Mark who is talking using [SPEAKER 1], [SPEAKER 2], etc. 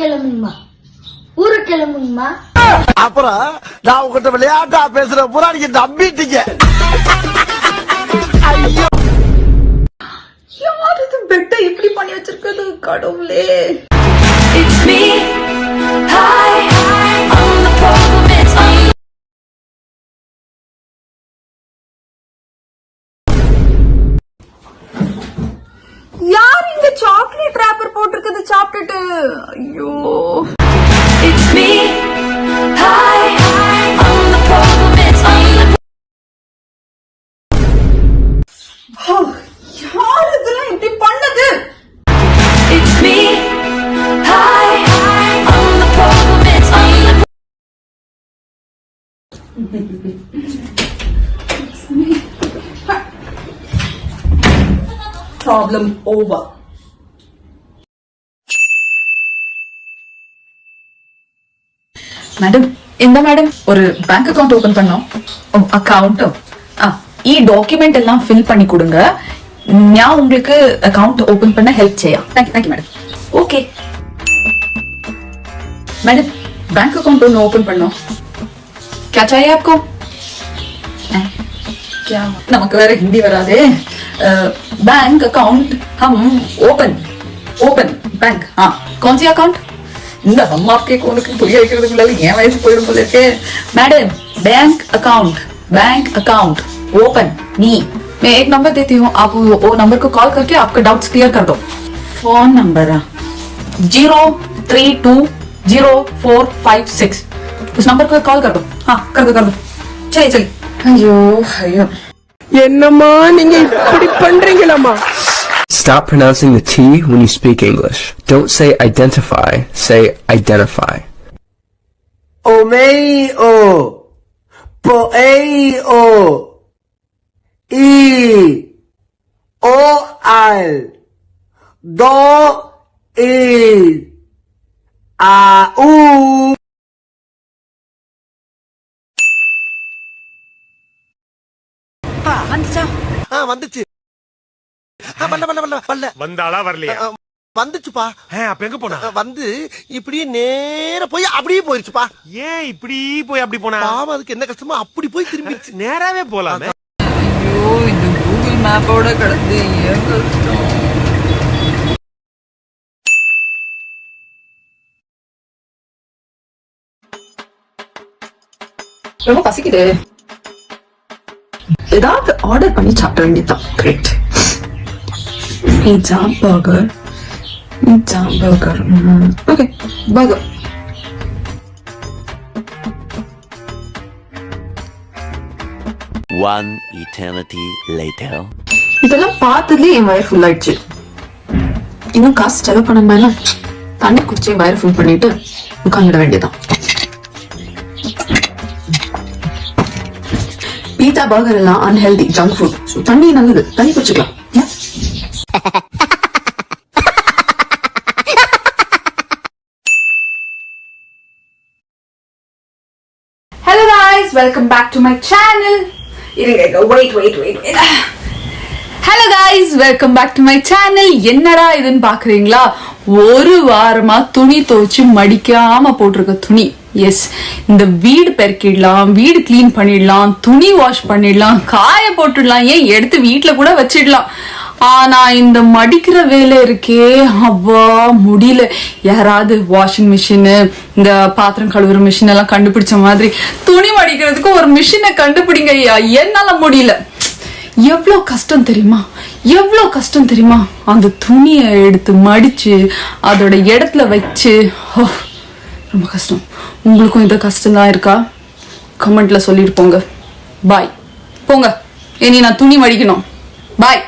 [SPEAKER 1] கிளம்புங்கம்மா, ஊருக்கு கிளம்புங்கம்மா.
[SPEAKER 2] அப்புறம் நான் உங்ககிட்ட விளையாட்டா பேசுற பூரா நீங்க நம்பிட்டீங்க. ஐயோ,
[SPEAKER 3] யார் இது பெட்டை இப்படி பண்ணி வச்சிருக்கிறது கடவுளே. யார் இந்த சாக்லேட் ராப்பர் போட்டிருக்கிறது சாப்பிட்டுட்டு? ஐயோ, யார் இதெல்லாம் இப்படி பண்ணது? Problem over.
[SPEAKER 4] மேடம், இந்த மேடம் ஒரு பேங்க் அக்கவுண்ட் ஓபன் பண்ணோம். அக்கவுண்ட் டாக்குமெண்ட் எல்லாம் ஃபில் பண்ணி கொடுங்க. நான் உங்களுக்கு அக்கவுண்ட் ஓபன் பண்ண ஹெல்ப் செய்யா. Thank you madam. Okay madam, bank account open பண்ணோ. क्या चाहिए आपको? क्या? நமக்கு வேற हिंदी வராதே. बैंक अकाउंट हम ओपन बैंक. हाँ, कौन सी अकाउंट? இந்த हम आपके कोनुக்கு புரிய வைக்கிறதுக்குள்ள ஏன் வயசு போயிடும் போல இருக்கே. मैडम, बैंक अकाउंट ओपन नी. मैं एक नंबर देती हूँ, आप वो नंबर को कॉल करके आपका डाउट्स क्लियर कर दो. Phone number 0320456. उस नंबर को कॉल कर दो. हाँ, कर दो. चलिए. अयो
[SPEAKER 5] என்னம்மா நீங்க இப்படி பண்றீங்களாமா?
[SPEAKER 6] Stop pronouncing the T when you speak English. Don't say identify, say identify.
[SPEAKER 2] Omeo, poeo, I, oal, do, I, a, u. வந்துச்சு.
[SPEAKER 7] வந்தாளா வரலையா?
[SPEAKER 2] வந்துச்சுப்பா.
[SPEAKER 7] அப்ப எங்க போனா?
[SPEAKER 2] வந்து இப்படியே நேர போய் அப்படியே போயிருச்சுப்பா.
[SPEAKER 7] ஏன் இப்படி போய் அப்படி போனா?
[SPEAKER 2] பாவம், அதுக்கு என்ன கஷ்டமோ அப்படி போய் திரும்பிடுச்சு.
[SPEAKER 7] நேராவே போலாமே.
[SPEAKER 3] ஐயோ, இந்த கூகுள் மேப்போட கடந்து ஏன் கஷ்டம்.
[SPEAKER 4] ரொம்ப பசிக்குது. ஏதாவது ஆர்டர் பண்ணி சாப்பிட வேண்டியதுதான். Great. Pizza, burger. Okay, burger.
[SPEAKER 8] One eternity later.
[SPEAKER 4] இதெல்லாம் பார்த்ததுலயே என் வயிறு ஃபுல் ஆயிடுச்சு. இன்னும் காசு செலவு பண்ண தண்ணி குடிச்சு வயிறு ஃபுல் பண்ணிட்டு உட்காந்துட வேண்டியதான். பீட்சா, பர்கர் எல்லாம் அன்ஹெல்தி ஜங்க் ஃபுட். தண்ணி நல்லது, தண்ணி குடிச்சுக்கலாம்.
[SPEAKER 3] Hello guys, welcome back to my channel. Wait. Hello guys, welcome back to my channel. என்னடா இதுன்னு பாக்குறீங்களா? ஒரு வாரமா துணி துவைச்சு மடிக்காம போட்டிருக்க துணி. எஸ், இந்த வீடு பெருக்கிடலாம், வீடு கிளீன் பண்ணிடலாம், துணி வாஷ் பண்ணிடலாம், காய போட்டுடலாம், ஏன் எடுத்து வீட்டுல கூட வச்சிடலாம். ஆனா இந்த மடிக்கிற வேலை இருக்கே, அவ்வா முடியல. யாராவது வாஷிங் மிஷின், இந்த பாத்திரம் கழுவுற மிஷின் எல்லாம் கண்டுபிடிச்ச மாதிரி துணி மடிக்கிறதுக்கு ஒரு மிஷினை கண்டுபிடிங்க ஐயா. என்னால முடியல. எவ்வளவு கஷ்டம் தெரியுமா? அந்த துணியை எடுத்து மடிச்சு அதோட இடத்துல வச்சு ரொம்ப கஷ்டம். உங்களுக்கும் இந்த கஷ்டம் தான் இருக்கா? கமெண்ட்ல சொல்லிட்டு போங்க. பாய். போங்க, இனி நான் துணி மடிக்கணும். பாய்.